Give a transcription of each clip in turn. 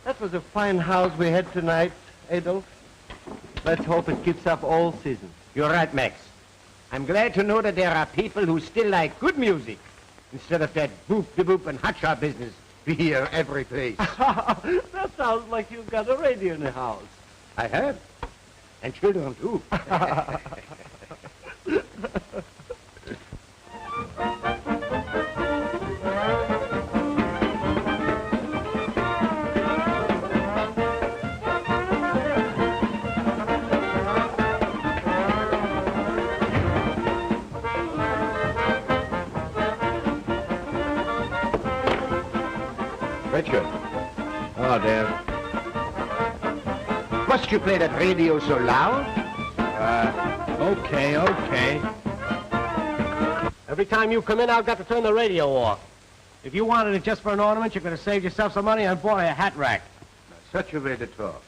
That was a fine house we had tonight, Adolf. Let's hope it keeps up all season. You're right, Max. I'm glad to know that there are people who still like good music instead of that boop-de-boop and hotshot business we hear every place. That sounds like you've got a radio in the house. I have. And children, too. Richard. Oh, dear. Must you play that radio so loud? Okay. Every time you come in, I've got to turn the radio off. If you wanted it just for an ornament, you could have saved yourself some money and bought a hat rack. Such a way to talk.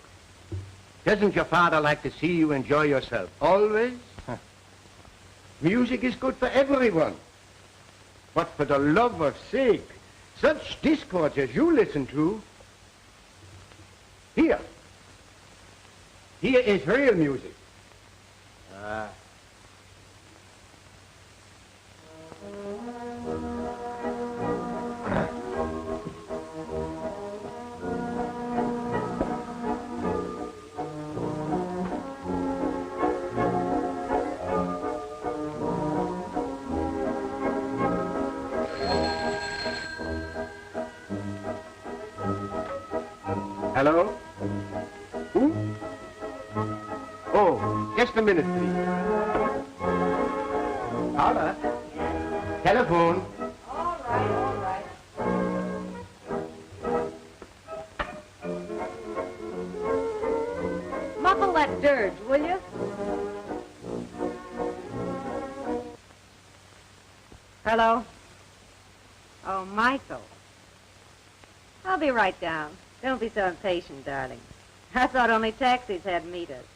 Doesn't your father like to see you enjoy yourself? Always? Music is good for everyone. But for the love of sake, such discords as you listen to, here is real music. Hello? Who? Oh, just a minute, please. Paula? Telephone. All right. Muffle that dirge, will you? Hello? Oh, Michael. I'll be right down. Don't be so impatient, darling. I thought only taxis had meters.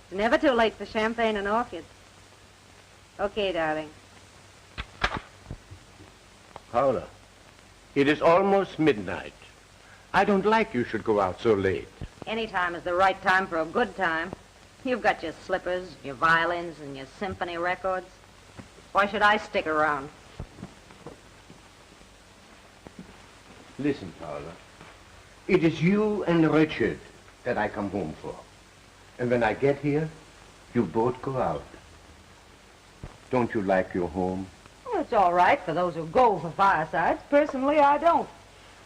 It's never too late for champagne and orchids. Okay, darling. Paula, it is almost midnight. I don't like you should go out so late. Any time is the right time for a good time. You've got your slippers, your violins, and your symphony records. Why should I stick around? Listen, Paula. It is you and Richard that I come home for. And when I get here, you both go out. Don't you like your home? Well, it's all right for those who go for firesides. Personally, I don't.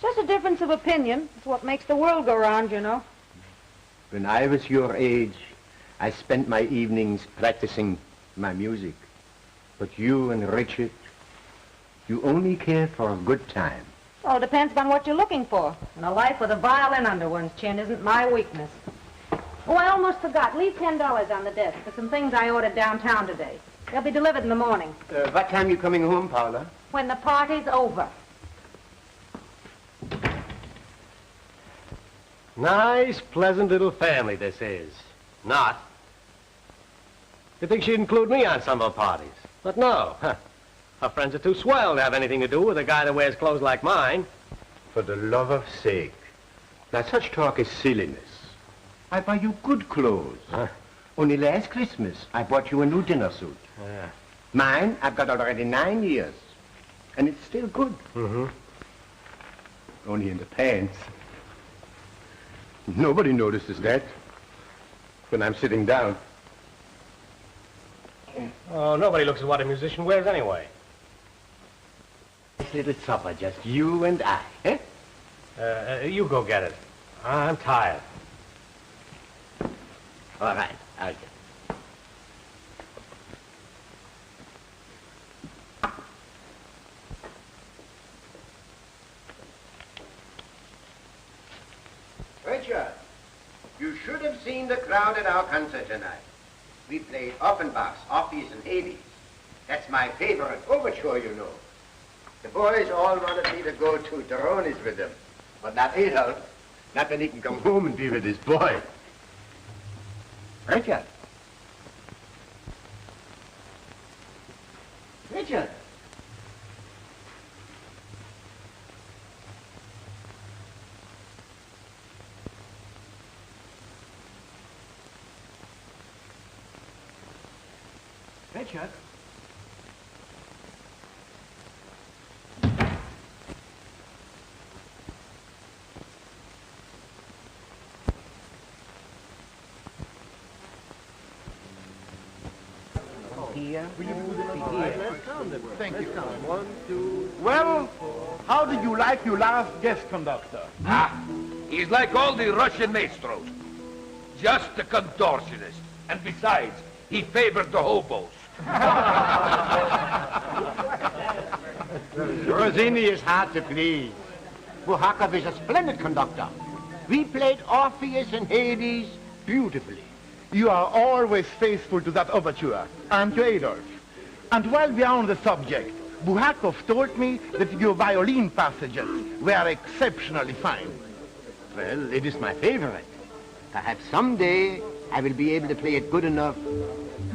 Just a difference of opinion. It's what makes the world go round, you know. When I was your age, I spent my evenings practicing my music. But you and Richard, you only care for a good time. Well, it depends on what you're looking for. And a life with a violin under one's chin isn't my weakness. Oh, I almost forgot. Leave $10 on the desk for some things I ordered downtown today. They'll be delivered in the morning. What time you coming home, Paula? When the party's over. Nice, pleasant little family this is. Not. You'd think she'd include me on some of her parties. But no. Her friends are too swell to have anything to do with a guy that wears clothes like mine. For the love of sake. Now, such talk is silliness. I buy you good clothes. Huh? Only last Christmas, I bought you a new dinner suit. Yeah. Mine, I've got already 9 years. And it's still good. Mm-hmm. Only in the pants. Nobody notices that when I'm sitting down. Oh, nobody looks at what a musician wears anyway. This little supper, just you and I, eh? You go get it. I'm tired. All right, I'll get it. Richard, you should have seen the crowd at our concert tonight. We played Offenbach's Orpheus and Hades. That's my favorite overture, you know. The boys all wanted me to go to Doroni's with them, but not Adolf. Not when he can come home and be with his boy. Richard. Richard. Richard. Here. Thank you. 1, 2. Well, how did you like your last guest conductor? He's like all the Russian maestros. Just a contortionist. And besides, he favored the hobos. Rossini is hard to please. Buhakov is a splendid conductor. We played Orpheus and Hades beautifully. You are always faithful to that overture, aren't you, Adolf? And while we are on the subject, Buhakov told me that your violin passages were exceptionally fine. Well, it is my favorite. Perhaps someday I will be able to play it good enough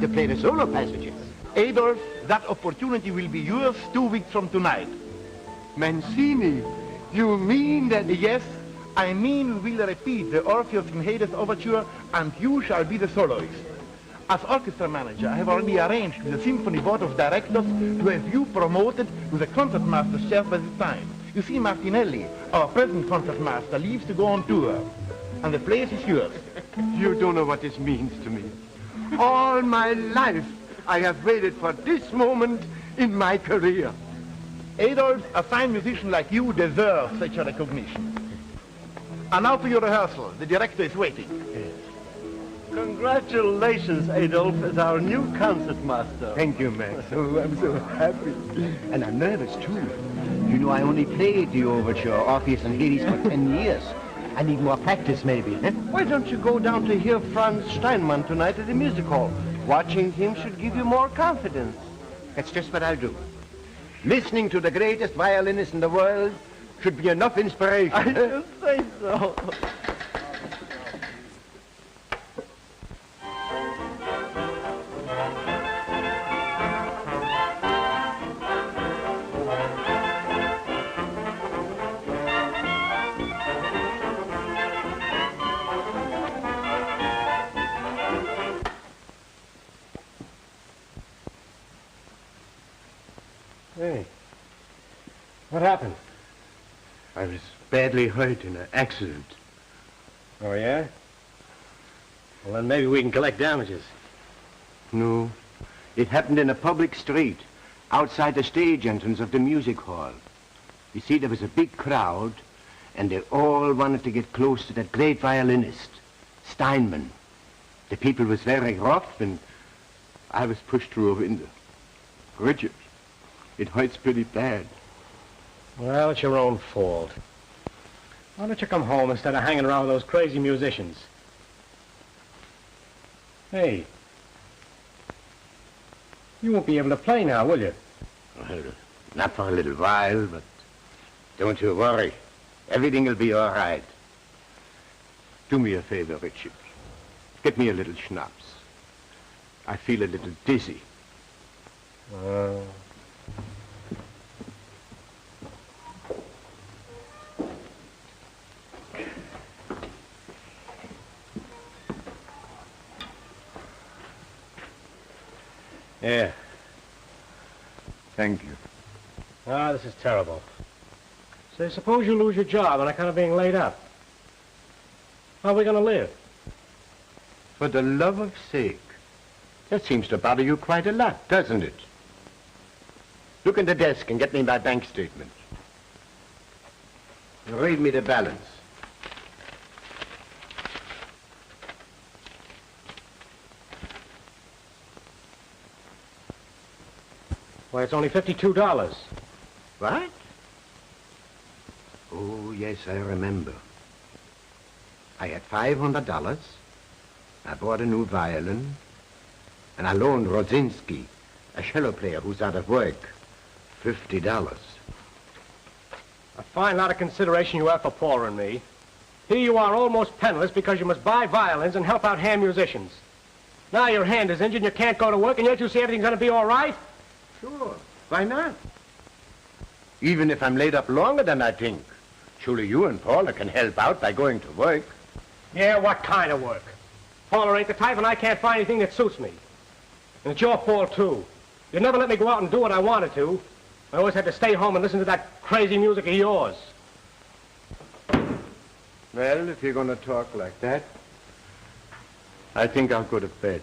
to play the solo passages. Adolf, that opportunity will be yours 2 weeks from tonight. Mancini, you mean that... Yes, I mean we'll repeat the Orpheus and Hades overture, and you shall be the soloist. As orchestra manager, I have already arranged with the Symphony Board of Directors to have you promoted to the concertmaster's chair by this time. You see, Martinelli, our present concertmaster, leaves to go on tour, and the place is yours. You don't know what this means to me. All my life, I have waited for this moment in my career. Adolf, a fine musician like you deserves such a recognition. And now to your rehearsal. The director is waiting. Congratulations, Adolf, as our new concertmaster. Thank you, Max. Oh, I'm so happy. And I'm nervous, too. You know, I only played the overture, Orpheus and Hades, for 10 years. I need more practice, maybe. Eh? Why don't you go down to hear Franz Steinmann tonight at the music hall? Watching him should give you more confidence. That's just what I'll do. Listening to the greatest violinist in the world should be enough inspiration. I should say so. Hey, what happened? I was badly hurt in an accident. Oh, yeah? Well, then maybe we can collect damages. No, it happened in a public street, outside the stage entrance of the music hall. You see, there was a big crowd, and they all wanted to get close to that great violinist, Steinmann. The people was very rough, and I was pushed through a window. Richard, it hurts pretty bad. Well, it's your own fault. Why don't you come home instead of hanging around with those crazy musicians? Hey, you won't be able to play now, will you? Well, not for a little while, but don't you worry. Everything will be all right. Do me a favor, Richard. Get me a little schnapps. I feel a little dizzy. Yeah. Thank you. Ah, this is terrible. Say, suppose you lose your job on account of being laid up. How are we going to live? For the love of sake. That seems to bother you quite a lot, doesn't it? Look in the desk and get me my bank statement. Read me the balance. Why, it's only $52. What? Oh, yes, I remember. I had $500. I bought a new violin. And I loaned Rodzinski, a cello player who's out of work, $50. A fine lot of consideration you have for Paula and me. Here you are almost penniless because you must buy violins and help out hand musicians. Now your hand is injured and you can't go to work, and yet you say everything's going to be all right? Sure. Why not? Even if I'm laid up longer than I think, surely you and Paula can help out by going to work. Yeah, what kind of work? Paula ain't the type, and I can't find anything that suits me. And it's your fault, too. You never let me go out and do what I wanted to. I always had to stay home and listen to that crazy music of yours. Well, if you're going to talk like that, I think I'll go to bed.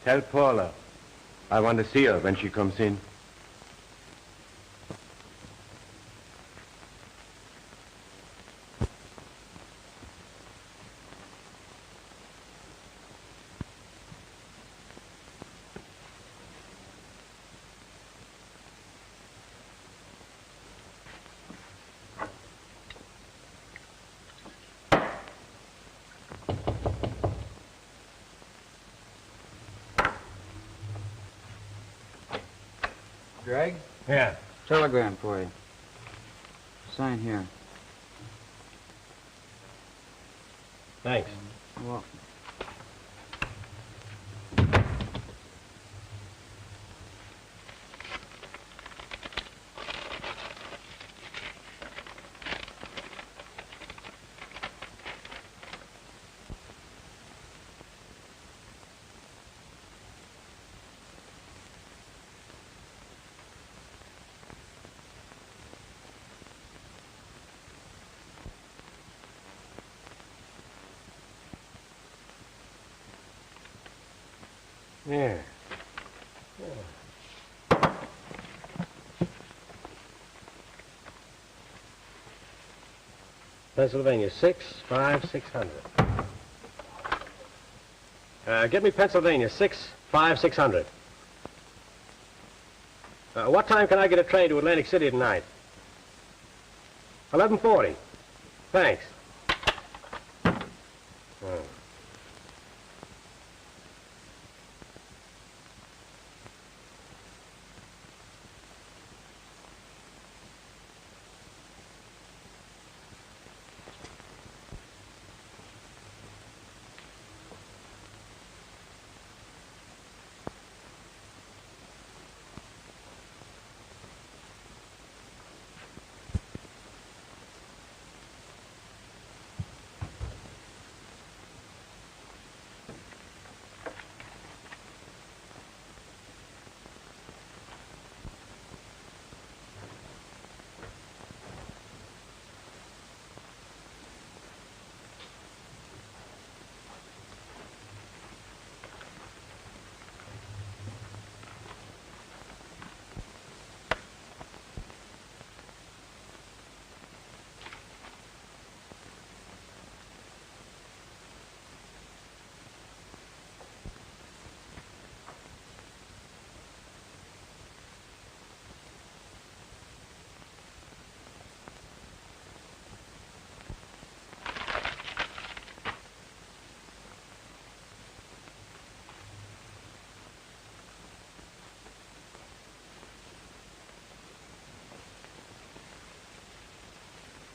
Tell Paula I want to see her when she comes in. Greg? Yeah. Telegram for you. Sign here. Thanks. You're welcome. Yeah. Pennsylvania, 65600. Get me Pennsylvania, 65600. What time can I get a train to Atlantic City tonight? 11:40. Thanks.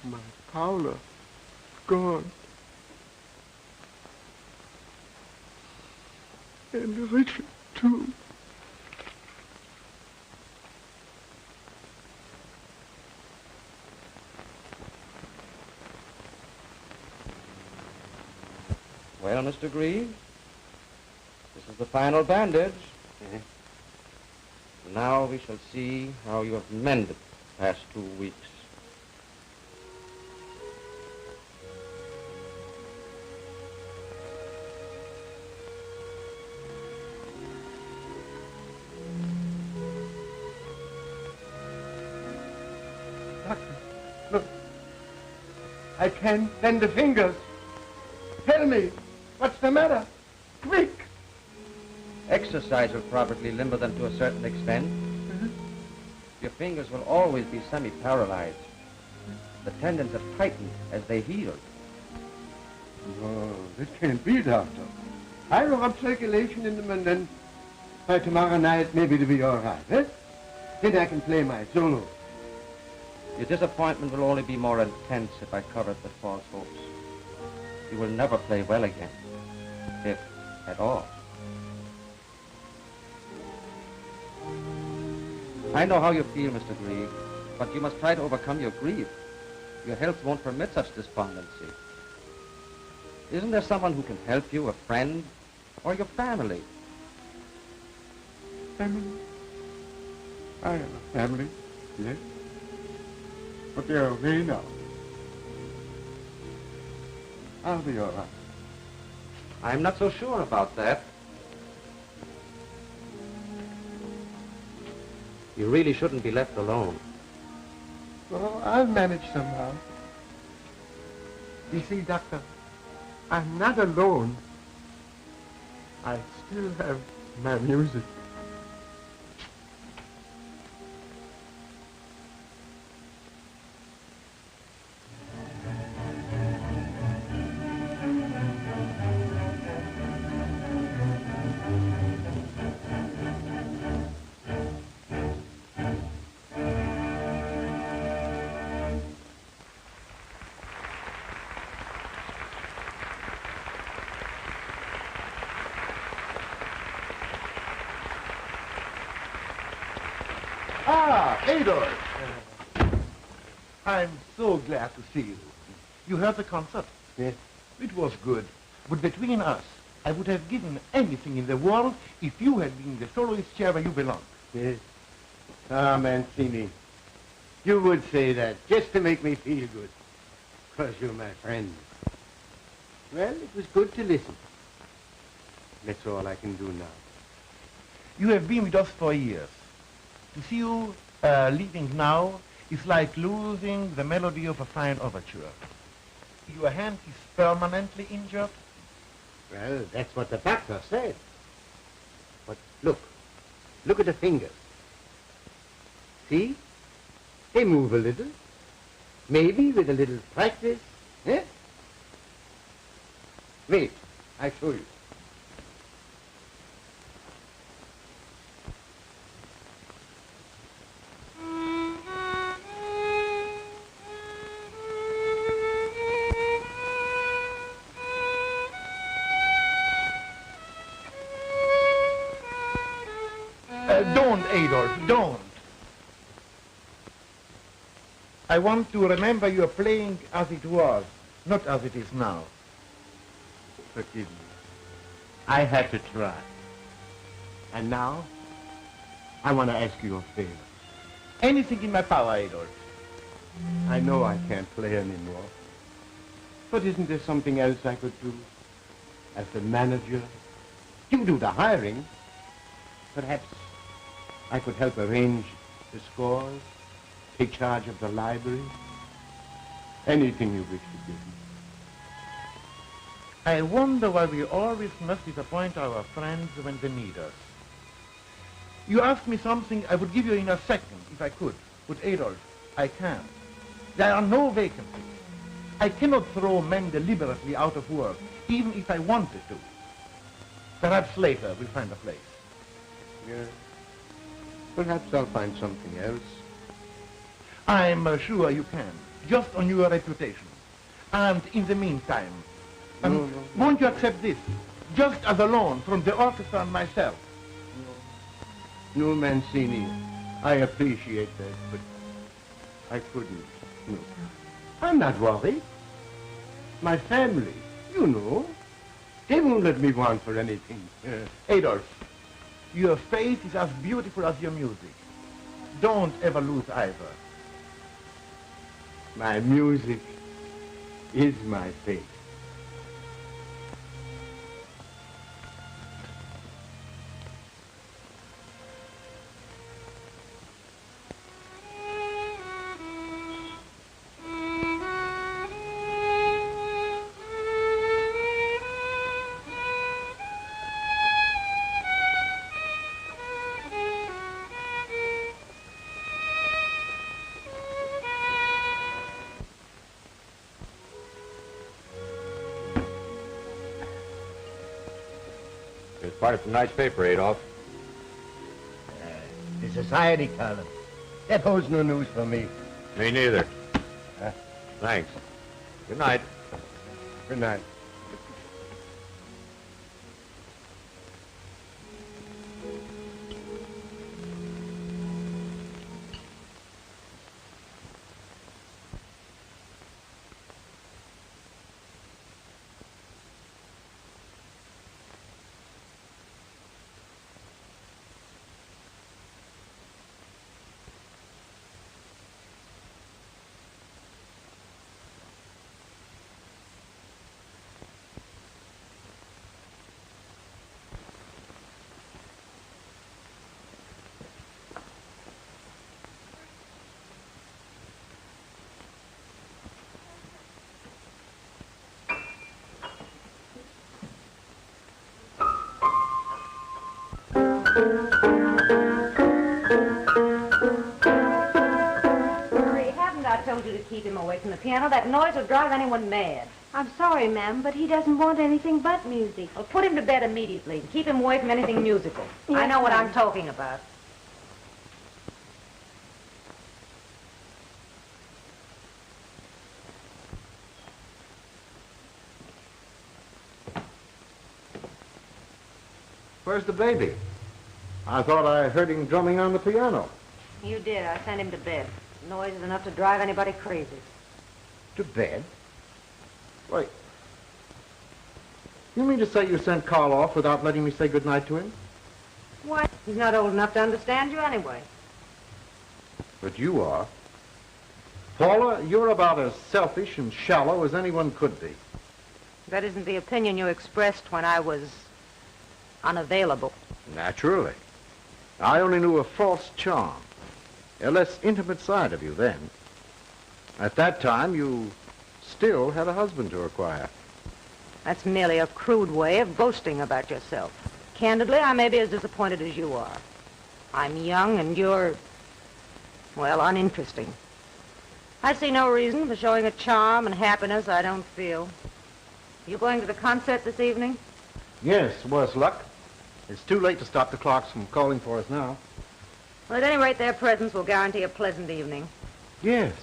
My Paula, gone. And Richard, too. Well, Mr. Grieve, this is the final bandage. Now we shall see how you have mended the past 2 weeks. Doctor, look. I can't bend the fingers. Tell me, what's the matter? Quick! Exercise will probably limber them to a certain extent. Your fingers will always be semi-paralyzed. The tendons have tightened as they heal. No, this can't be, Doctor. I'll rub circulation in them and then by tomorrow night maybe it'll be all right, eh? Then I can play my solo. Your disappointment will only be more intense if I cover it with false hopes. You will never play well again, if at all. I know how you feel, Mr. Grieve, but you must try to overcome your grief. Your health won't permit such despondency. Isn't there someone who can help you, a friend, or your family? Family? I have a family, yes. But they're away now. I'll be all right. I'm not so sure about that. You really shouldn't be left alone. Well, I'll manage somehow. You see, Doctor, I'm not alone. I still have my music. Ah, Adolf! I'm so glad to see you. You heard the concert? Yes. It was good. But between us, I would have given anything in the world if you had been the soloist chair where you belong. Yes. Ah, Mancini, you would say that just to make me feel good. Because you're my friend. Well, it was good to listen. That's all I can do now. You have been with us for years. To see you leaving now is like losing the melody of a fine overture. Your hand is permanently injured. Well, that's what the doctor said. But look at the fingers. See? They move a little. Maybe with a little practice, eh? Wait, I'll show you. Don't, Adolf, don't. I want to remember you are playing as it was, not as it is now. Forgive me. I had to try. And now, I want to ask you a favor. Anything in my power, Adolf. I know I can't play anymore. But isn't there something else I could do? As the manager? You do the hiring. Perhaps I could help arrange the scores, take charge of the library. Anything you wish to give me. I wonder why we always must disappoint our friends when they need us. You asked me something I would give you in a second, if I could. But Adolf, I can't. There are no vacancies. I cannot throw men deliberately out of work, even if I wanted to. Perhaps later we'll find a place. Yes. Perhaps I'll find something else. I'm sure you can, just on your reputation. And in the meantime, No. won't you accept this, just as a loan from the orchestra and myself? No, Mancini, I appreciate that, but I couldn't. No. I'm not worried. My family, you know. They won't let me want for anything. Adolf, your face is as beautiful as your music. Don't ever lose either. My music is my faith. It's part of tonight's paper, Adolf. The society column. That holds no news for me. Me neither. Thanks. Good night. Good night. Marie, haven't I told you to keep him away from the piano? That noise will drive anyone mad. I'm sorry, ma'am, but he doesn't want anything but music. Well, put him to bed immediately. Keep him away from anything musical. I Yes, know what ma'am. I'm talking about. Where's the baby? I thought I heard him drumming on the piano. You did. I sent him to bed. Noise is enough to drive anybody crazy. To bed? Wait. You mean to say you sent Carl off without letting me say goodnight to him? Why? He's not old enough to understand you anyway. But you are. Paula, you're about as selfish and shallow as anyone could be. That isn't the opinion you expressed when I was unavailable. Naturally. I only knew a false charm, a less intimate side of you then. At that time, you still had a husband to acquire. That's merely a crude way of boasting about yourself. Candidly, I may be as disappointed as you are. I'm young and you're, well, uninteresting. I see no reason for showing a charm and happiness I don't feel. You going to the concert this evening? Yes, worse luck. It's too late to stop the clocks from calling for us now. Well, at any rate, their presence will guarantee a pleasant evening. Yes.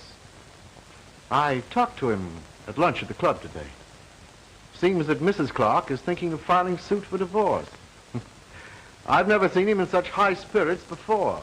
I talked to him at lunch at the club today. Seems that Mrs. Clark is thinking of filing suit for divorce. I've never seen him in such high spirits before.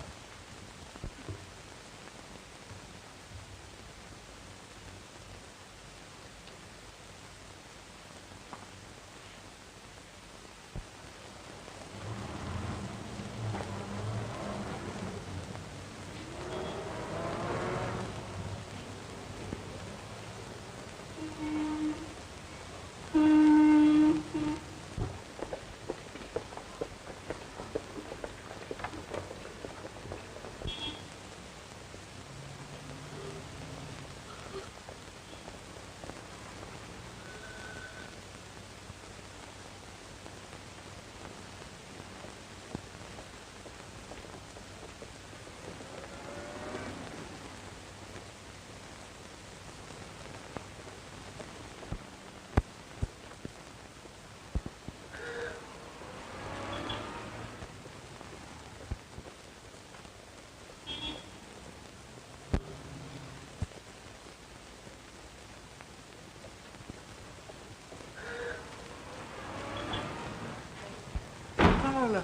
Paula.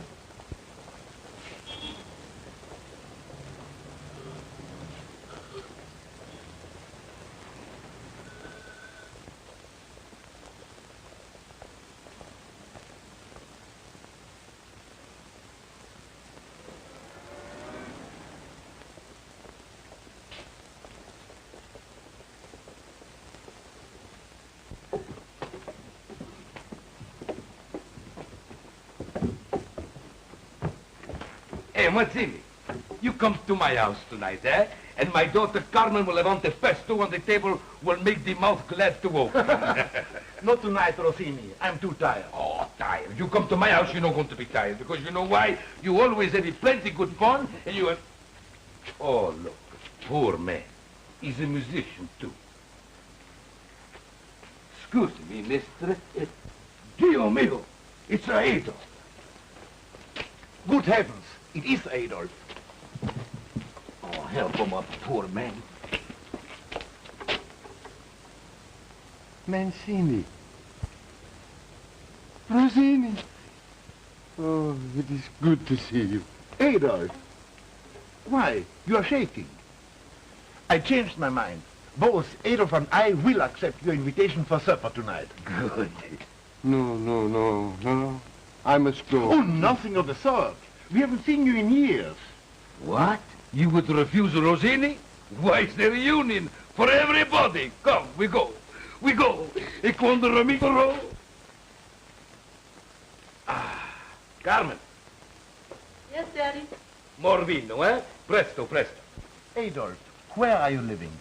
Hey, Mazzini, you come to my house tonight, eh? And my daughter Carmen will have on the pesto on the table will make the mouth glad to open. Not tonight, Rossini. I'm too tired. Oh, tired. You come to my house, you're not going to be tired. Because you know why? You always have plenty good fun, and you have... Oh, look. Poor man. He's a musician, too. Excuse me, mister. Dio mio. It's Adolf. Good heavens, it is Adolf. Oh, help him up, poor man. Mancini. Rossini. Oh, it is good to see you. Adolf. Why, you are shaking. I changed my mind. Both Adolf and I will accept your invitation for supper tonight. Good. No. I must go. Oh, nothing of the sort. We haven't seen you in years. What? You would refuse Rossini? Why, it's the reunion for everybody. Come, we go. We go. E quando Ramiro... Ah, Carmen. Yes, Daddy? More vino, eh? Presto, presto. Adolf, where are you living?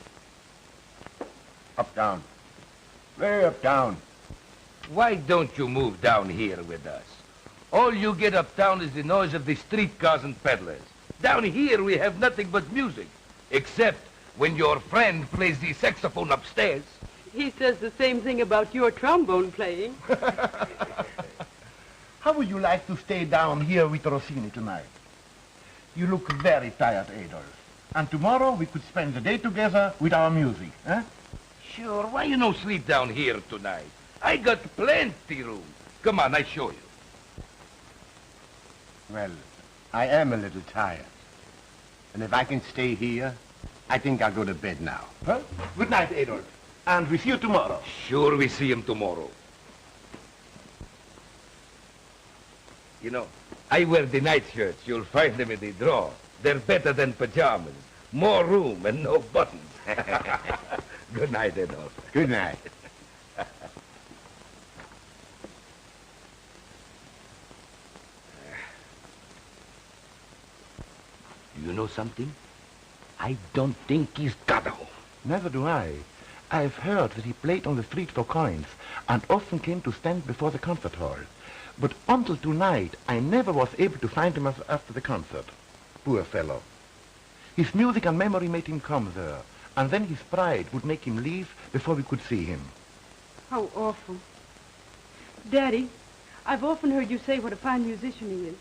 Uptown. Way uptown. Why don't you move down here with us? All you get uptown is the noise of the streetcars and peddlers. Down here we have nothing but music, except when your friend plays the saxophone upstairs. He says the same thing about your trombone playing. How would you like to stay down here with Rossini tonight? You look very tired, Adolf. And tomorrow we could spend the day together with our music, eh? Sure, why you no sleep down here tonight? I got plenty room. Come on, I show you. Well, I am a little tired. And if I can stay here, I think I'll go to bed now. Huh? Good night, Adolf. And we see you tomorrow. Sure, we see him tomorrow. You know, I wear the nightshirts. You'll find them in the drawer. They're better than pajamas. More room and no buttons. Good night, Adolf. Good night. You know something? I don't think he's got a home. Never do I. I've heard that he played on the street for coins and often came to stand before the concert hall. But until tonight, I never was able to find him after the concert. Poor fellow. His music and memory made him come there, and then his pride would make him leave before we could see him. How awful. Daddy, I've often heard you say what a fine musician he is.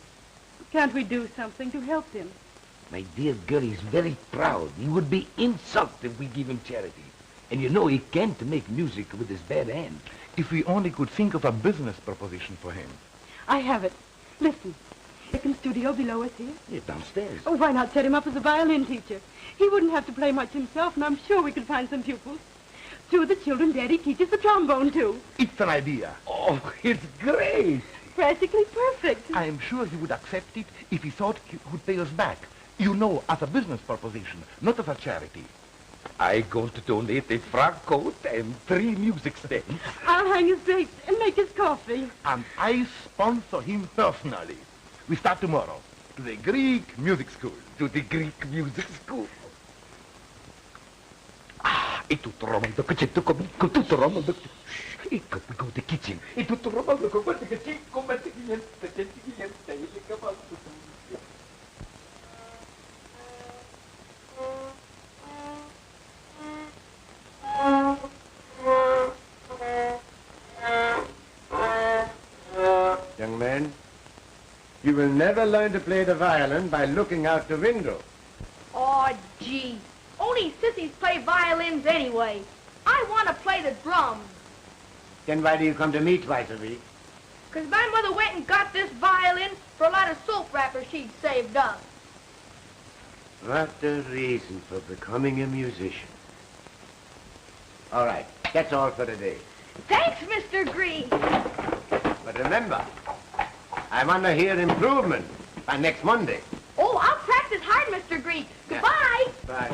Can't we do something to help him? My dear girl, he's very proud. He would be insulted if we give him charity. And you know he can't make music with his bad hand. If we only could think of a business proposition for him. I have it. Listen. Second studio below us here. Yeah, downstairs. Oh, why not set him up as a violin teacher? He wouldn't have to play much himself, and I'm sure we could find some pupils. Two of the children Daddy teaches the trombone to. It's an idea. Oh, it's great. Practically perfect. I am sure he would accept it if he thought he would pay us back. You know, as a business proposition, not as a charity. I'm going to donate a frock coat and 3 music stands. I'll hang his drapes and make his coffee. And I sponsor him personally. We start tomorrow to the Greek music school. To the Greek music school. Ah, e tutto romanzo che c'è con tutto romanzo. E go to the kitchen. E tutto romanzo con quello che c'è come niente, il cavallo. Young man, you will never learn to play the violin by looking out the window. Oh, gee. Only sissies play violins anyway. I want to play the drums. Then why do you come to me twice a week? 'Cause my mother went and got this violin for a lot of soap wrappers she'd saved up. What a reason for becoming a musician. All right, that's all for today. Thanks, Mr. Green. But remember, I want to hear improvement by next Monday. Oh, I'll practice hard, Mr. Green. Goodbye. Bye.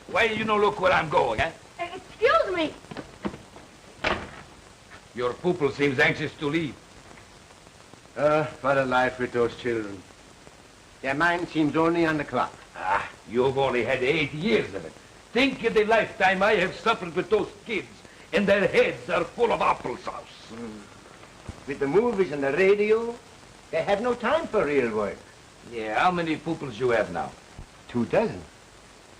Why you no look where I'm going, eh? Excuse me. Your pupil seems anxious to leave. What a life with those children. Their mind seems only on the clock. Ah, you've only had 8 years of it. Think of the lifetime I have suffered with those kids, and their heads are full of applesauce. With the movies and the radio, they have no time for real work. Yeah, how many pupils you have now? 24.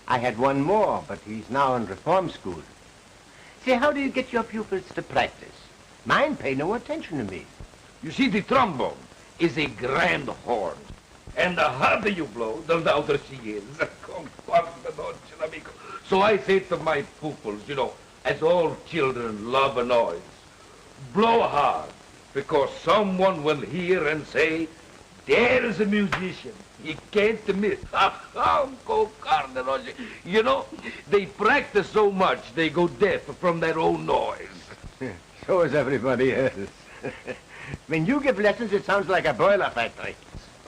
I had one more, but he's now in reform school. Say, how do you get your pupils to practice? Mine pay no attention to me. You see, the trombone is a grand horn. And the harder you blow, the louder she is. So I say to my pupils, you know, as all children love a noise, blow hard, because someone will hear and say, there's a musician. He can't miss. You know, they practice so much, they go deaf from their own noise. So is everybody else. When you give lessons, it sounds like a boiler factory.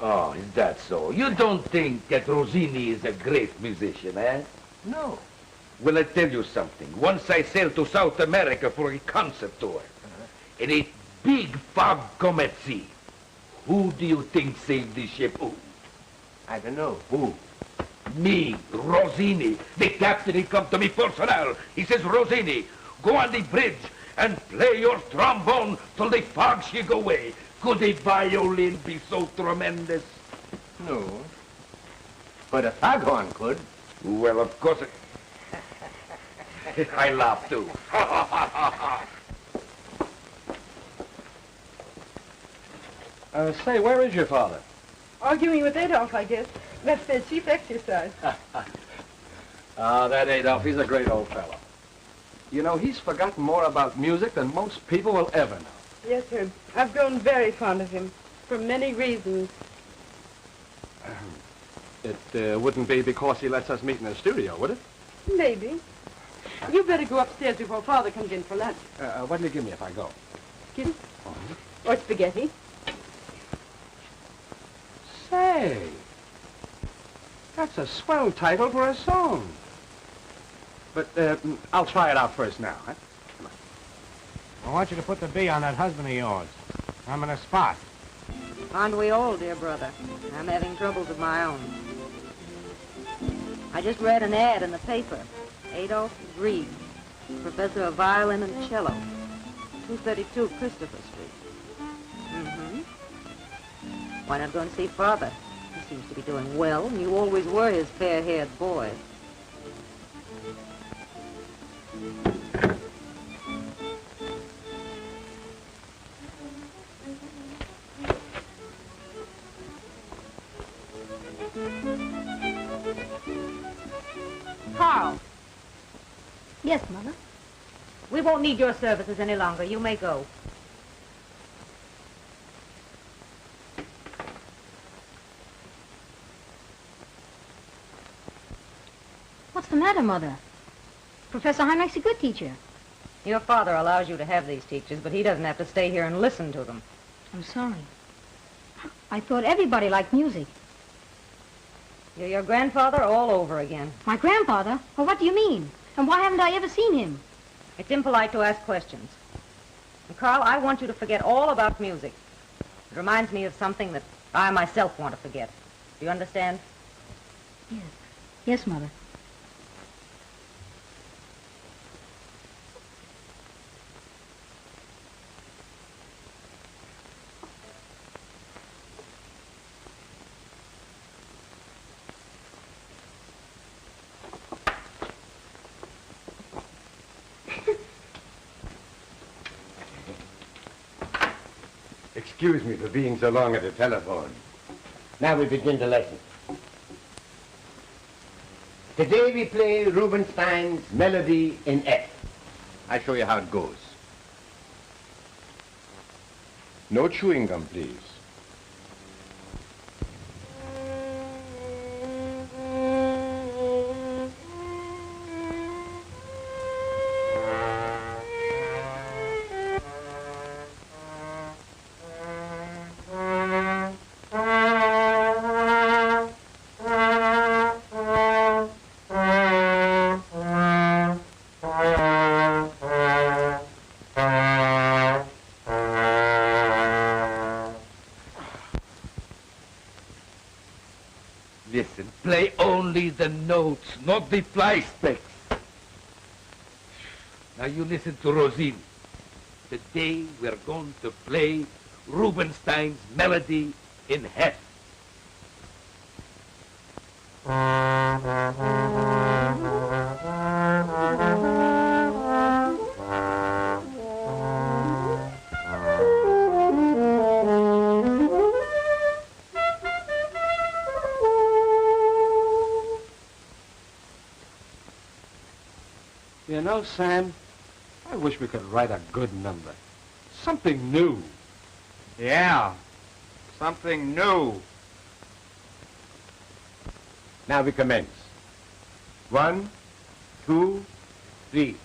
Oh, is that so? You don't think that Rossini is a great musician, eh? No. Well, I tell you something. Once I sailed to South America for a concert tour, and a big fog come at sea. Who do you think saved the ship? Who? I don't know. Who? Me, Rossini. The captain, he come to me personnel. He says, Rossini, go on the bridge and play your trombone till the fog she go away. Could a violin be so tremendous? No. But a foghorn could. Well, of course. I laugh, too. Say, where is your father? Arguing with Adolf, I guess. That's their chief exercise. That Adolf, he's a great old fellow. You know, he's forgotten more about music than most people will ever know. Yes, sir. I've grown very fond of him, for many reasons. It wouldn't be because he lets us meet in the studio, would it? Maybe. You better go upstairs before Father comes in for lunch. What'll you give me if I go? Kitty? Or spaghetti? Say, that's a swell title for a song. But I'll try it out first now, huh? I want you to put the B on that husband of yours. I'm in a spot. Aren't we all, dear brother? I'm having troubles of my own. I just read an ad in the paper. Adolf Grieg, professor of violin and cello, 232 Christopher Street. Mm-hmm. Why not go and see Father? He seems to be doing well, and you always were his fair-haired boy. Carl. Yes, Mother. We won't need your services any longer. You may go. What's the matter, Mother? Professor Heinrich's a good teacher. Your father allows you to have these teachers, but he doesn't have to stay here and listen to them. I'm sorry. I thought everybody liked music. You're your grandfather all over again. My grandfather? Well, what do you mean? And why haven't I ever seen him? It's impolite to ask questions. And Carl, I want you to forget all about music. It reminds me of something that I myself want to forget. Do you understand? Yes. Yes, Mother. Excuse me for being so long at the telephone. Now we begin the lesson. Today we play Rubinstein's Melody in F. I'll show you how it goes. No chewing gum, please. play only the notes, not the fly specks. Now you listen to Rossini. Today we're going to play Rubinstein's Melody in F. You know, Sam, I wish we could write a good number. Something new. Yeah, something new. Now we commence. 1, 2, 3.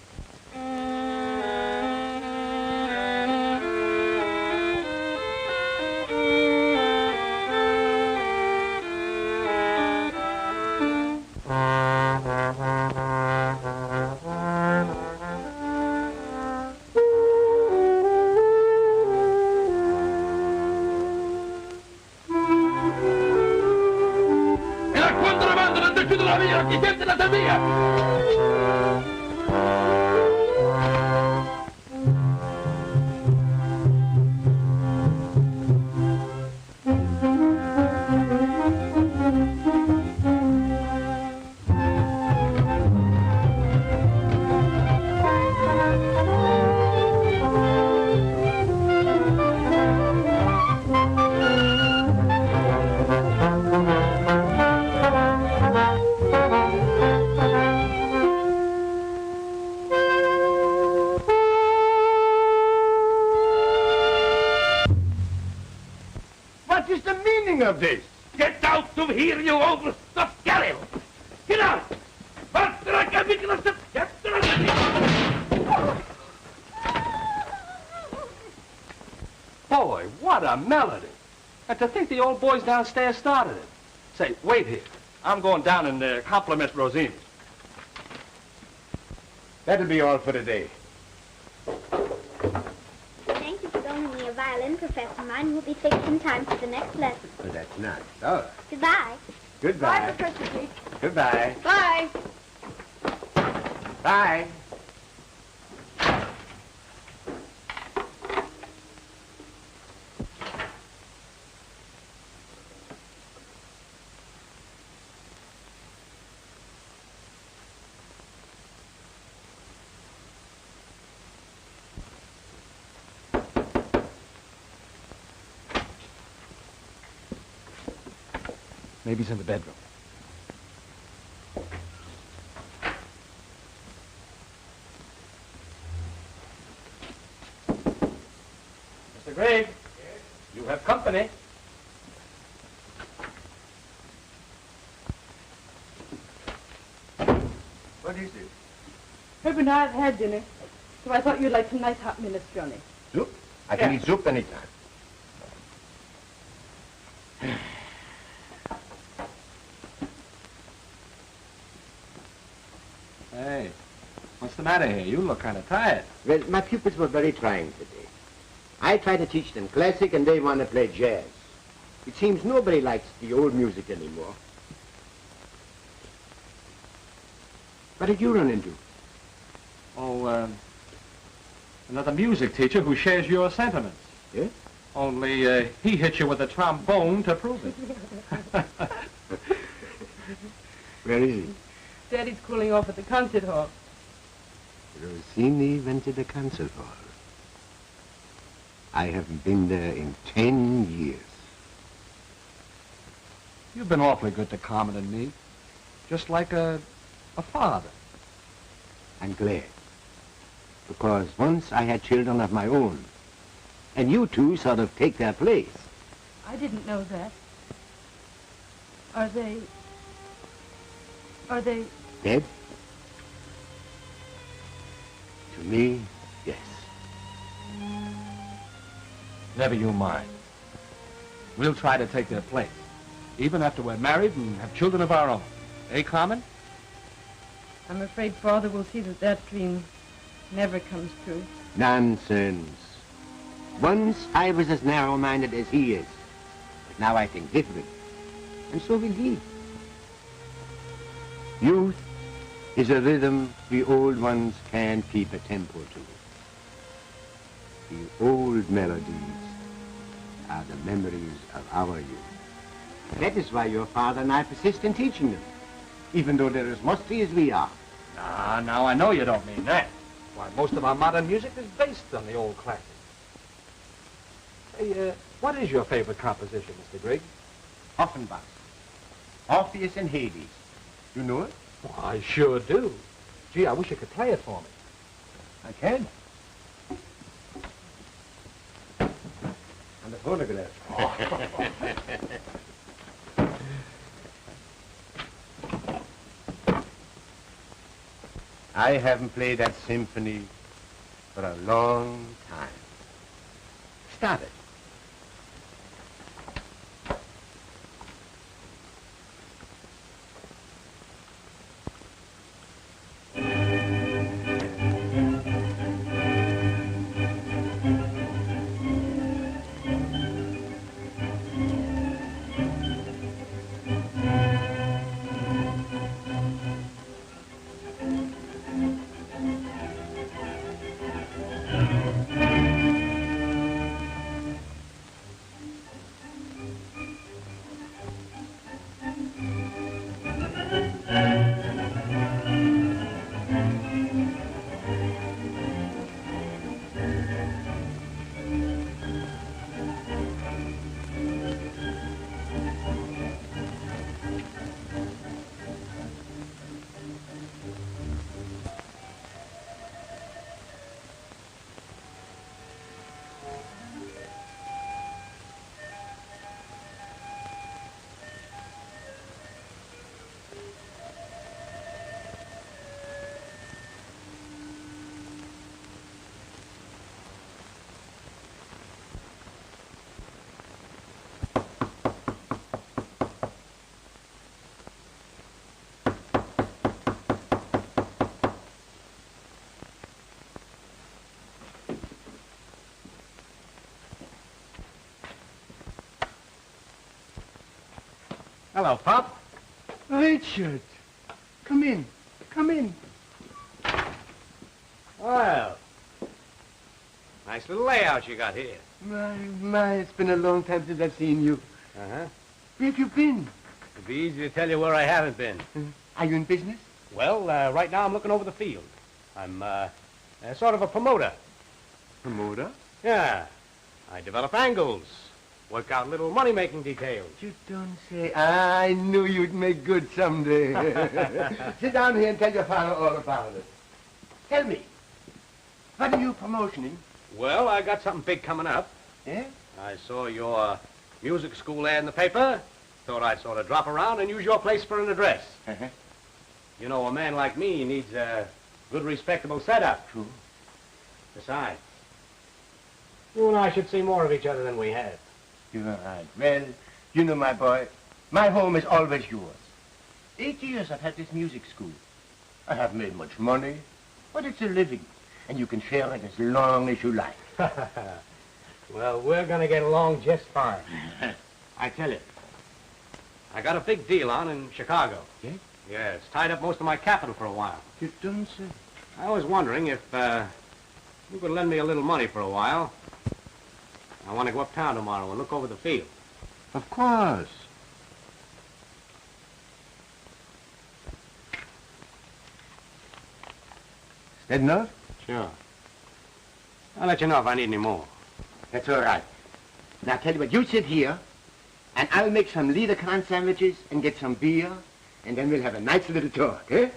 What is the meaning of this? Get out of here, you overstuffed carrion! Get out! Boy, what a melody. And to think the old boys downstairs started it. Say, wait here. I'm going down and compliment Rossini. That'll be all for today. Thank you for loaning me a violin, Professor. Mine will be fixed in time for the next lesson. Well, that's nice. All right. Goodbye. Goodbye. Bye, Professor G. Goodbye. Bye. Bye. Maybe he's in the bedroom. Mr. Gregg, you have company. What is it? Herb and I have had dinner, so I thought you'd like some nice hot minestrone. Soup? I can eat soup anytime. Hey, what's the matter here? You look kind of tired. Well, my pupils were very trying today. I try to teach them classic and they want to play jazz. It seems nobody likes the old music anymore. What did you run into? Oh, another music teacher who shares your sentiments. Yeah? Only he hit you with a trombone to prove it. Where is he? Daddy's cooling off at the concert hall. Rossini went to the concert hall. I haven't been there in 10 years. You've been awfully good to Carmen and me. Just like a father. I'm glad. Because once I had children of my own. And you two sort of take their place. I didn't know that. Are they... Dead? To me, yes. Never you mind. We'll try to take their place. Even after we're married and have children of our own. Eh, Carmen? I'm afraid Father will see that that dream never comes true. Nonsense. Once I was as narrow-minded as he is. But now I think different. And so will he. Youth is a rhythm the old ones can't keep a tempo to. The old melodies are the memories of our youth. That is why your father and I persist in teaching them, even though they're as musty as we are. Now, I know you don't mean that. Why, most of our modern music is based on the old classics. Hey, what is your favorite composition, Mr. Grigg? Offenbach, Orpheus and Hades. You know it? Well, I sure do. Gee, I wish you could play it for me. I can. And the phonograph. I haven't played that symphony for a long time. Start it. Hello, Pop. Richard, come in. Come in. Well, nice little layout you got here. My, it's been a long time since I've seen you. Uh-huh. Where have you been? It'd be easy to tell you where I haven't been. Are you in business? Well, right now I'm looking over the field. I'm, sort of a promoter. Promoter? Yeah. I develop angles, work out little money-making details. You don't say. I knew you'd make good someday. Sit down here and tell your father all about it. Tell me, what are you promotioning? Well, I got something big coming up. Yeah? I saw your music school ad in the paper. Thought I'd sort of drop around and use your place for an address. Uh-huh. You know, a man like me needs a good, respectable setup. True. Besides, you and I should see more of each other than we have. You're right. Well, you know, my boy, my home is always yours. 8 years I've had this music school. I haven't made much money, but it's a living, and you can share it as long as you like. Well, we're going to get along just fine. I tell you. I got a big deal on in Chicago. Yeah? Yes, tied up most of my capital for a while. You don't say. I was wondering if you could lend me a little money for a while. I want to go uptown tomorrow and look over the field. Of course. Is that enough? Sure. I'll let you know if I need any more. That's all right. Now, tell you what, you sit here, and I'll make some Liederkranz sandwiches and get some beer, and then we'll have a nice little talk, eh?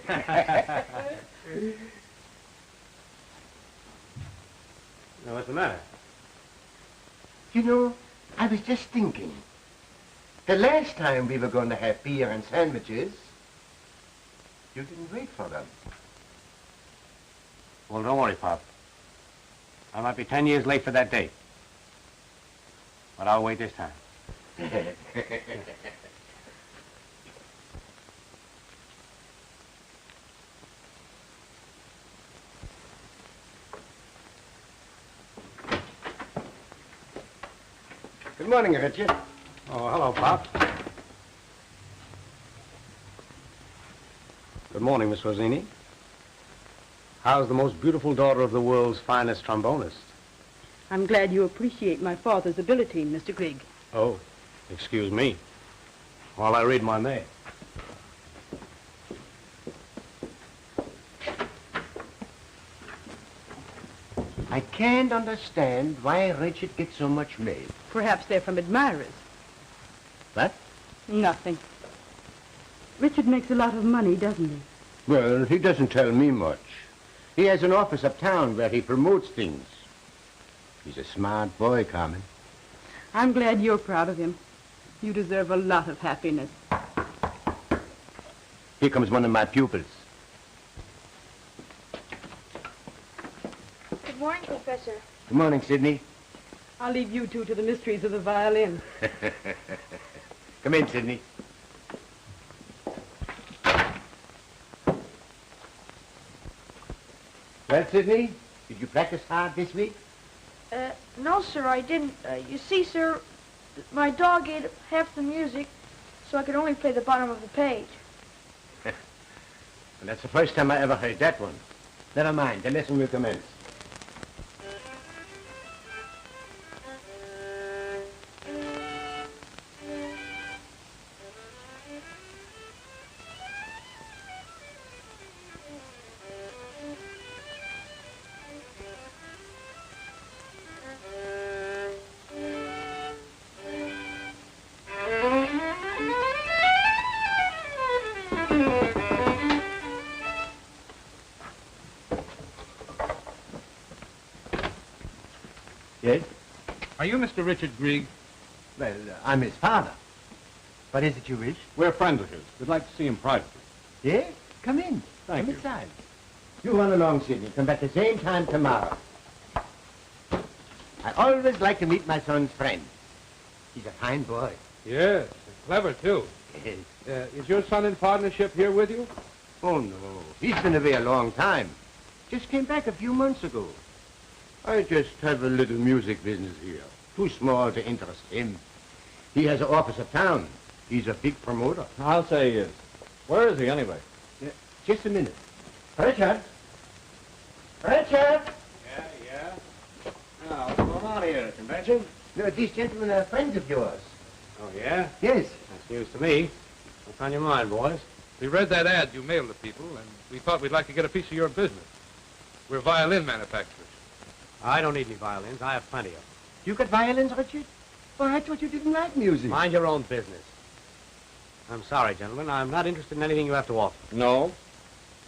Now, what's the matter? You know, I was just thinking. The last time we were going to have beer and sandwiches, you didn't wait for them. Well, don't worry, Pop. I might be 10 years late for that date. But I'll wait this time. Good morning, Richard. Oh, hello, Pop. Good morning, Miss Rosini. How's the most beautiful daughter of the world's finest trombonist? I'm glad you appreciate my father's ability, Mr. Grigg. Oh, excuse me. While I read my mail. I can't understand why Richard gets so much mail. Perhaps they're from admirers. What? Nothing. Richard makes a lot of money, doesn't he? Well, he doesn't tell me much. He has an office uptown where he promotes things. He's a smart boy, Carmen. I'm glad you're proud of him. You deserve a lot of happiness. Here comes one of my pupils. Good morning, Professor. Good morning, Sidney. I'll leave you two to the mysteries of the violin. Come in, Sidney. Well, Sidney, did you practice hard this week? No, sir, I didn't. You see, sir, my dog ate half the music, so I could only play the bottom of the page. Well, that's the first time I ever heard that one. Never mind, the lesson will commence. Yes? Are you Mr. Richard Grigg? Well, I'm his father. What is it you wish? We're friends of his. We'd like to see him privately. Yes? Come in. Thank Come you. inside. You run along, Sidney. Come back the same time tomorrow. I always like to meet my son's friend. He's a fine boy. Yes, clever, too. Yes. Is your son in partnership here with you? Oh, no. He's been away a long time. Just came back a few months ago. I just have a little music business here. Too small to interest him. He has an office uptown. He's a big promoter. I'll say he is. Where is he, anyway? Just a minute. Richard? Richard? Yeah? Now, what's going on here at the convention? No, these gentlemen are friends of yours. Oh, yeah? Yes. That's news to me. What's on your mind, boys? We read that ad you mailed to people, and we thought we'd like to get a piece of your business. We're violin manufacturers. I don't need any violins. I have plenty of them. You got violins, Richard? Well, I thought you didn't like music. Mind your own business. I'm sorry, gentlemen. I'm not interested in anything you have to offer. No.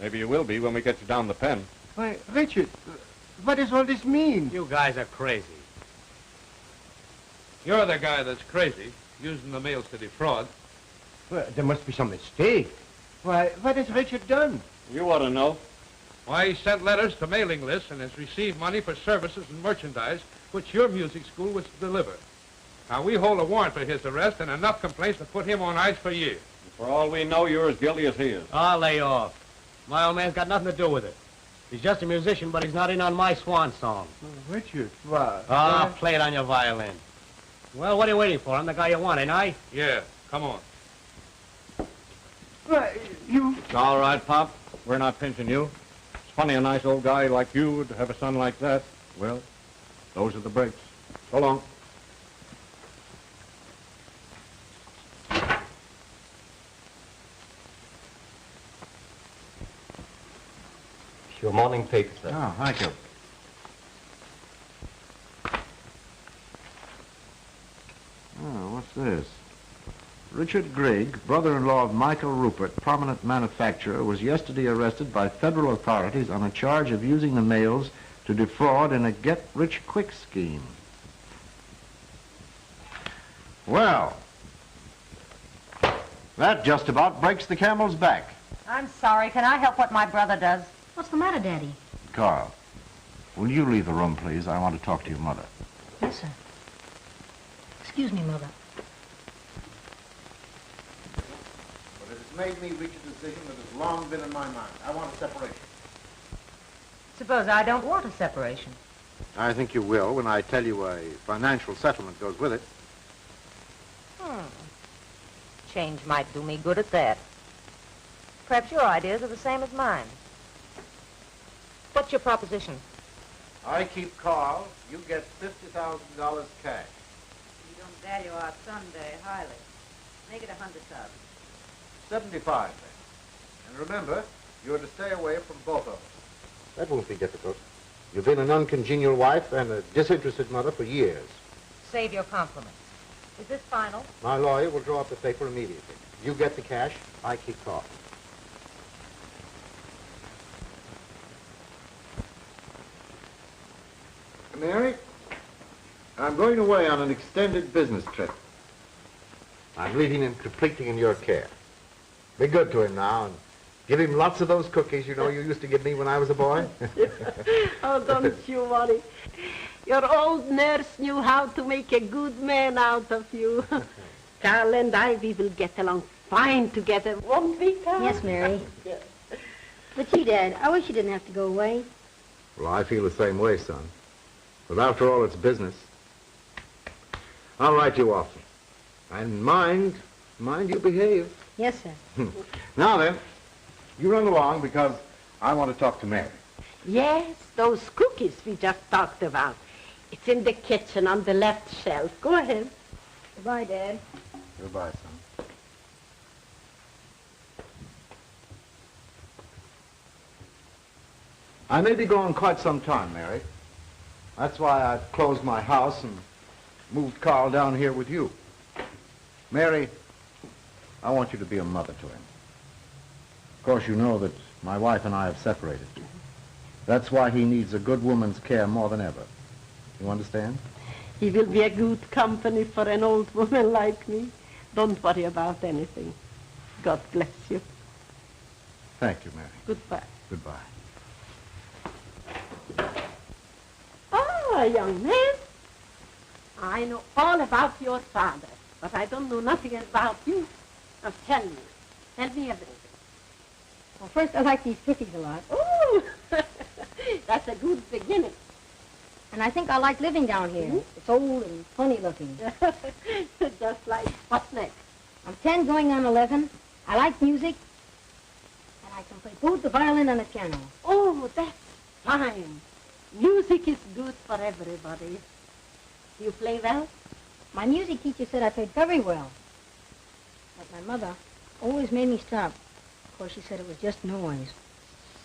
Maybe you will be when we get you down the pen. Why, Richard, what does all this mean? You guys are crazy. You're the guy that's crazy, using the mails to defraud. Well, there must be some mistake. Why, what has Richard done? You ought to know. Why, he sent letters to mailing lists and has received money for services and merchandise which your music school was to deliver. Now, we hold a warrant for his arrest and enough complaints to put him on ice for years. For all we know, you're as guilty as he is. I'll lay off. My old man's got nothing to do with it. He's just a musician, but he's not in on my swan song. Oh, Richard, why? Ah, play it on your violin. Well, what are you waiting for? I'm the guy you want, ain't I? Yeah, come on. Why, you... It's all right, Pop. We're not pinching you. It's funny a nice old guy like you would have a son like that. Well, those are the breaks. So long. Your morning paper, sir. Oh, thank you. Oh, what's this? Richard Grigg, brother-in-law of Michael Rupert, prominent manufacturer, was yesterday arrested by federal authorities on a charge of using the mails to defraud in a get-rich-quick scheme. Well, that just about breaks the camel's back. I'm sorry. Can I help what my brother does? What's the matter, Daddy? Carl, will you leave the room, please? I want to talk to your mother. Yes, sir. Excuse me, Mother. But it has made me reach a decision that has long been in my mind. I want a separation. Suppose I don't want a separation. I think you will when I tell you a financial settlement goes with it. Change might do me good at that. Perhaps your ideas are the same as mine. What's your proposition? I keep Carl. You get $50,000 cash. You don't value our Sunday highly. Make it 100,000. 75 then. And remember, you're to stay away from both of us. That won't be difficult. You've been an uncongenial wife and a disinterested mother for years. Save your compliments. Is this final? My lawyer will draw up the paper immediately. You get the cash, I keep Carl. Mary, I'm going away on an extended business trip. I'm leaving him completely in your care. Be good to him now and give him lots of those cookies you used to give me when I was a boy. Oh, don't you worry. Your old nurse knew how to make a good man out of you. Carl and I, we will get along fine together, won't we, Carl? Yes, Mary. But gee, Dad, I wish you didn't have to go away. Well, I feel the same way, son. But after all, it's business. I'll write you often. And mind you behave. Yes, sir. Now then, you run along because I want to talk to Mary. Yes, those cookies we just talked about. It's in the kitchen on the left shelf. Go ahead. Goodbye, Dad. Goodbye, son. I may be gone quite some time, Mary. That's why I've closed my house and moved Carl down here with you. Mary, I want you to be a mother to him. Of course, you know that my wife and I have separated. That's why he needs a good woman's care more than ever. You understand? He will be a good company for an old woman like me. Don't worry about anything. God bless you. Thank you, Mary. Goodbye. Goodbye. Ah, young man. I know all about your father, but I don't know nothing about you. Now tell me. Tell me everything. Well, first, I like these cookies a lot. Oh, that's a good beginning. And I think I like living down here. It's old and funny looking. Just like, what's next? I'm 10 going on 11. I like music. And I can play both the violin and the piano. Oh, that's fine. Music is good for everybody. Do you play well? My music teacher said I played very well. But my mother always made me stop. Of course, she said it was just noise.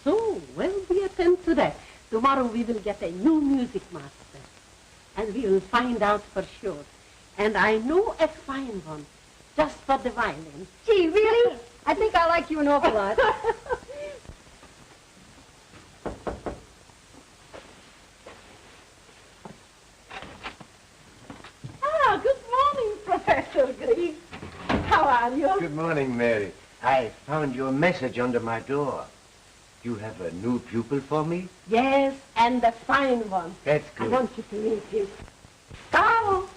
So, well, we attend to that. Tomorrow we will get a new music master. And we will find out for sure. And I know a fine one, just for the violin. Gee, really? I think I like you an awful lot. Ah, good morning, Professor Green. How are you? Good morning, Mary. I found your message under my door. You have a new pupil for me? Yes, and a fine one. That's good. I want you to meet him. Carl!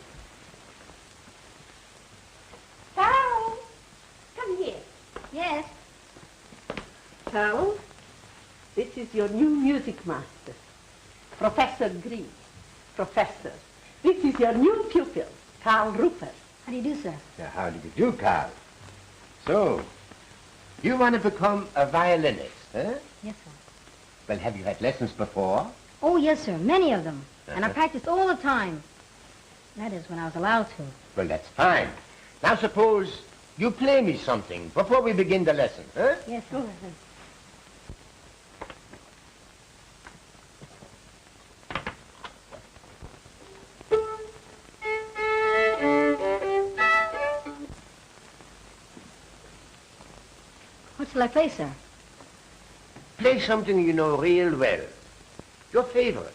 Carl! Come here. Yes? Carl, this is your new music master, Professor Green. Professor, this is your new pupil, Carl Rupert. How do you do, sir? Now, how do you do, Carl? So, you want to become a violinist, huh? Yes, sir. Well, have you had lessons before? Oh, yes, sir. Many of them. And I practiced all the time. That is, when I was allowed to. Well, that's fine. Now, suppose you play me something before we begin the lesson, huh? Yes, sir. Go ahead. What shall I play, sir? Play something you know real well. Your favorite.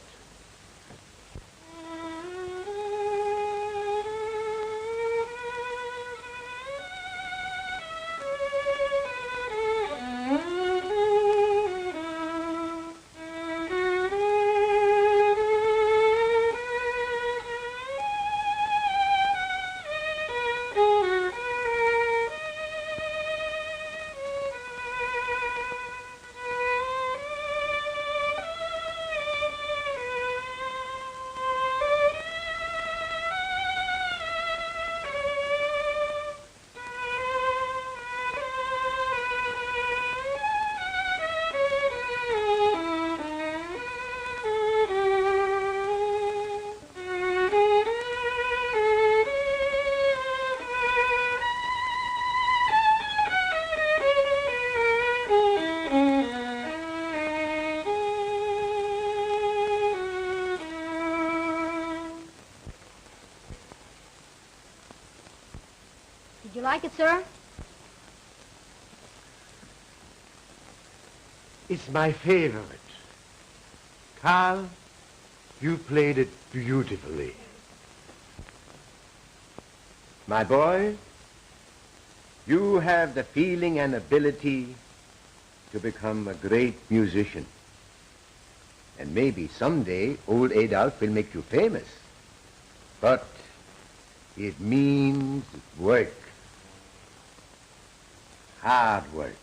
like it, sir? It's my favorite. Carl, you played it beautifully. My boy, you have the feeling and ability to become a great musician. And maybe someday old Adolf will make you famous. But it means work. Hard work.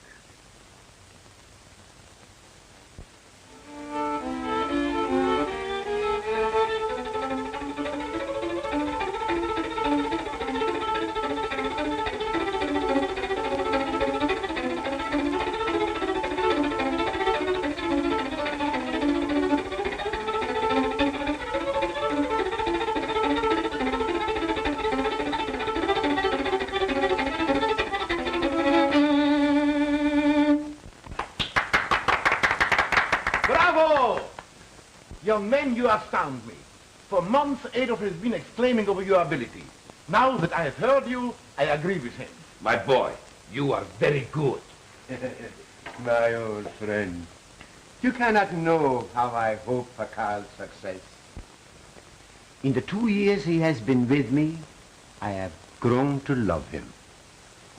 Young men, you astound me. For months, Adolf has been exclaiming over your ability. Now that I have heard you, I agree with him. My boy, you are very good. My old friend, you cannot know how I hope for Carl's success. In the 2 years he has been with me, I have grown to love him.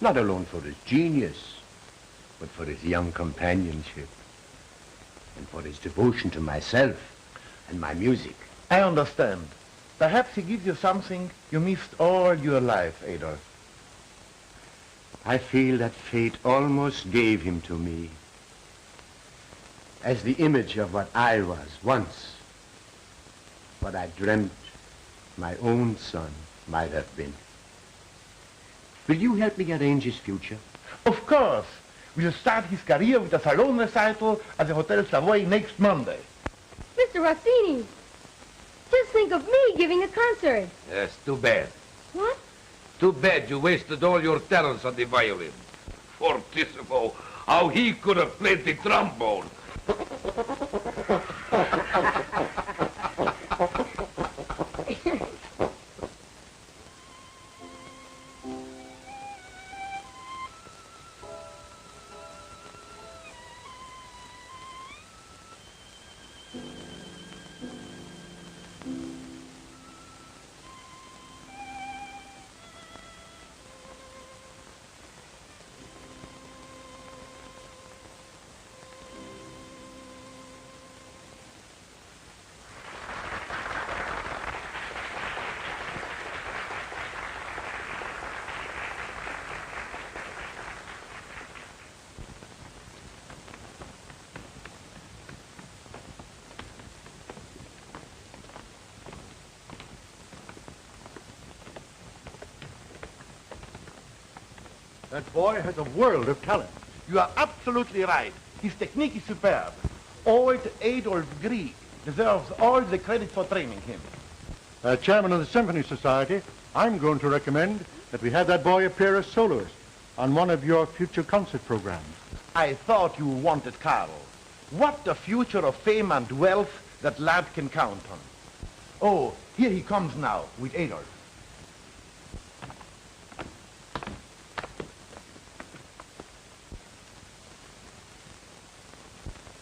Not alone for his genius, but for his young companionship and for his devotion to myself and my music. I understand. Perhaps he gives you something you missed all your life, Adolf. I feel that fate almost gave him to me as the image of what I was once, what I dreamt my own son might have been. Will you help me arrange his future? Of course. We'll start his career with a salon recital at the Hotel Savoy next Monday. Mr. Rossini, just think of me giving a concert. Yes, too bad. What? Too bad you wasted all your talents on the violin. Fortissimo, how he could have played the trombone. That boy has a world of talent. You are absolutely right. His technique is superb. Old Adolf Grieg deserves all the credit for training him. As chairman of the Symphony Society, I'm going to recommend that we have that boy appear as soloist on one of your future concert programs. I thought you wanted Carl. What a future of fame and wealth that lad can count on. Oh, here he comes now with Adolf.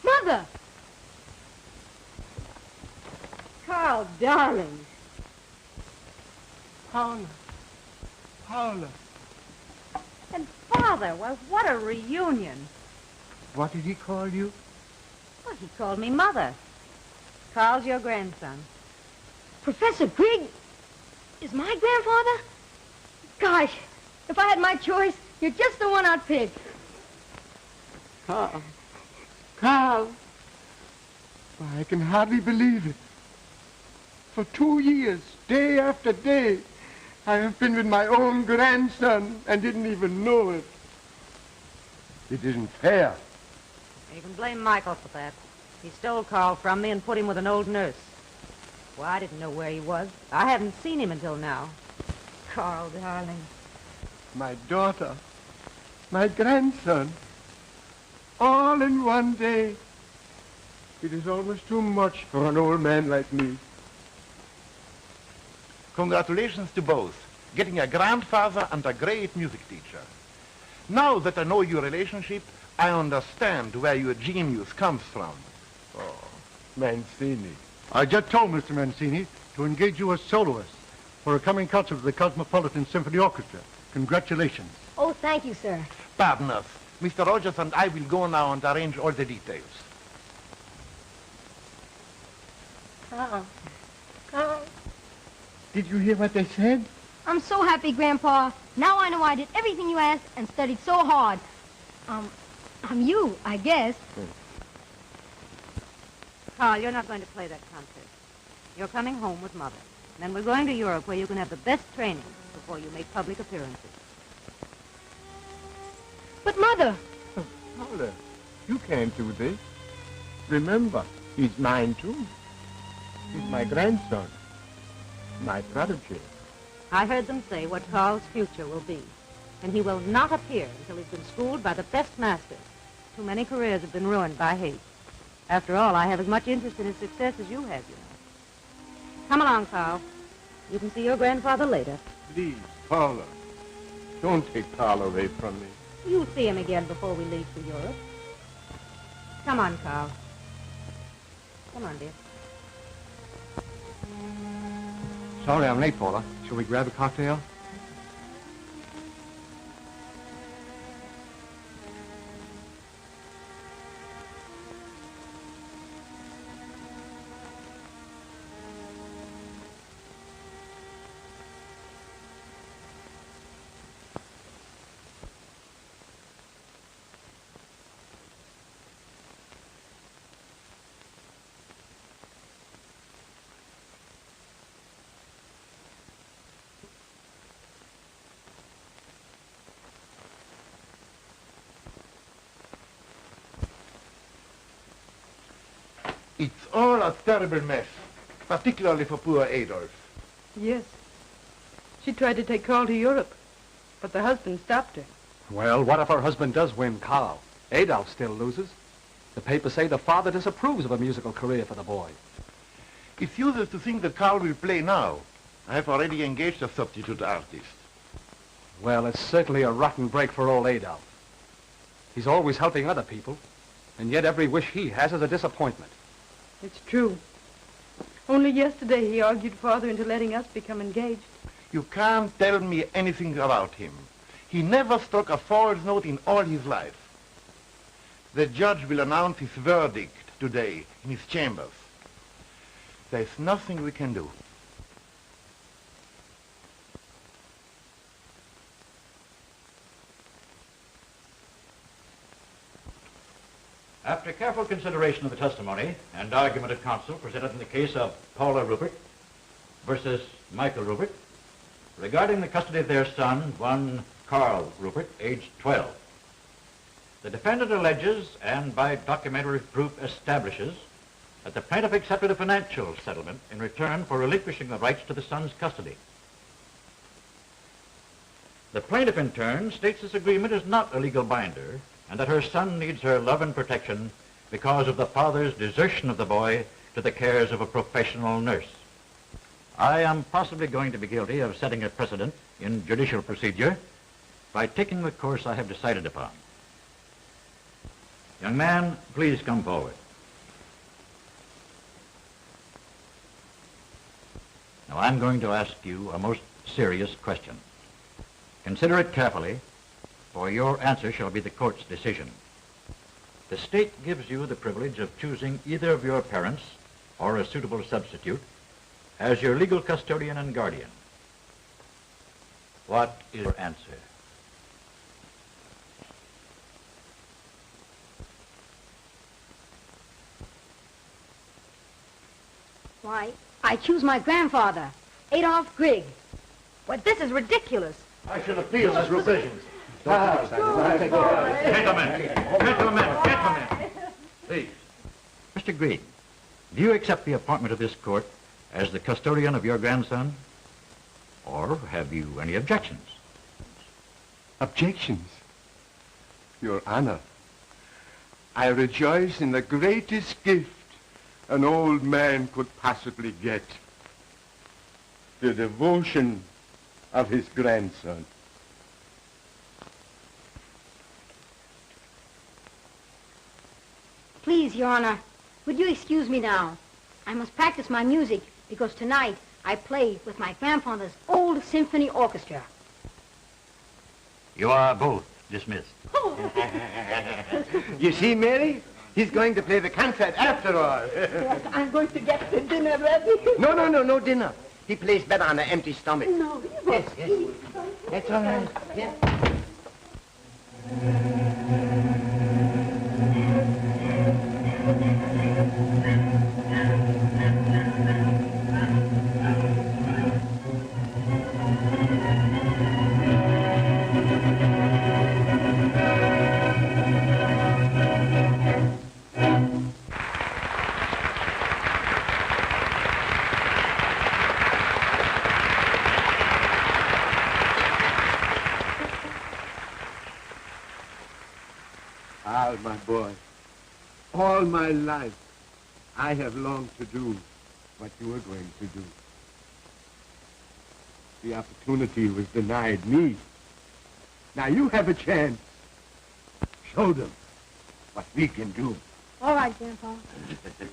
Mother! Carl, darling. Paula. Paula. And Father, well, what a reunion. What did he call you? Well, he called me Mother. Carl's your grandson. Professor Grieg is my grandfather? Gosh, if I had my choice, you're just the one I'd pick. Carl. Carl. I can hardly believe it. For 2 years, day after day, I have been with my own grandson and didn't even know it. It isn't fair. You can blame Michael for that. He stole Carl from me and put him with an old nurse. Well, I didn't know where he was. I haven't seen him until now. Carl, darling. My daughter, my grandson, all in one day. It is almost too much for an old man like me. Congratulations to both. getting a grandfather and a great music teacher. Now that I know your relationship, I understand where your genius comes from. Oh, Mancini. I just told Mr. Mancini to engage you as soloist for a coming concert of the Cosmopolitan Symphony Orchestra. Congratulations. Oh, thank you, sir. Pardon us. Mr. Rogers and I will go now and arrange all the details. Carl. Carl. Did you hear what they said? I'm so happy, Grandpa. Now I know I did everything you asked and studied so hard. I'm you, I guess. Carl, you're not going to play that concert. You're coming home with Mother. And then we're going to Europe where you can have the best training before you make public appearances. But, Mother... Paula, you can't do this. Remember, he's mine, too. He's my grandson. My prodigy. I heard them say what Carl's future will be. And he will not appear until he's been schooled by the best masters. Too many careers have been ruined by hate. After all, I have as much interest in his success as you have, you know. Come along, Carl. You can see your grandfather later. Please, Paula. Don't take Carl away from me. You'll see him again before we leave for Europe. Come on, Carl. Come on, dear. Sorry I'm late, Paula. Shall we grab a cocktail? It's all a terrible mess, particularly for poor Adolf. Yes. She tried to take Carl to Europe, but the husband stopped her. Well, what if her husband does win Carl? Adolf still loses. The papers say the father disapproves of a musical career for the boy. It's useless to think that Carl will play now. I have already engaged a substitute artist. Well, it's certainly a rotten break for old Adolf. He's always helping other people, and yet every wish he has is a disappointment. It's true. Only yesterday he argued Father into letting us become engaged. You can't tell me anything about him. He never struck a false note in all his life. The judge will announce his verdict today in his chambers. There's nothing we can do. After careful consideration of the testimony and argument of counsel presented in the case of Paula Rupert versus Michael Rupert, regarding the custody of their son, one Carl Rupert, aged 12, the defendant alleges and by documentary proof establishes that the plaintiff accepted a financial settlement in return for relinquishing the rights to the son's custody. The plaintiff, in turn, states this agreement is not a legal binder and that her son needs her love and protection because of the father's desertion of the boy to the cares of a professional nurse. I am possibly going to be guilty of setting a precedent in judicial procedure by taking the course I have decided upon. Young man, please come forward. Now, I'm going to ask you a most serious question. Consider it carefully, for your answer shall be the court's decision. The state gives you the privilege of choosing either of your parents or a suitable substitute as your legal custodian and guardian. What is your answer? Why, I choose my grandfather, Adolf Grieg. But this is ridiculous. I shall appeal this revision. Gentlemen, please. Mr. Grieg, do you accept the appointment of this court as the custodian of your grandson? Or have you any objections? Objections? Your Honor, I rejoice in the greatest gift an old man could possibly get. The devotion of his grandson. Please, Your Honor, would you excuse me now? I must practice my music because tonight I play with my grandfather's old symphony orchestra. You are both dismissed. You see, Mary? He's going to play the concert after all. Yes, I'm going to get the dinner ready. No dinner. He plays better on an empty stomach. No, he won't eat. That's all right. Yeah. Al, my boy, all my life I have longed to do what you are going to do. The opportunity was denied me. Now you have a chance. Show them what we can do. All right, Grandpa. Thank you.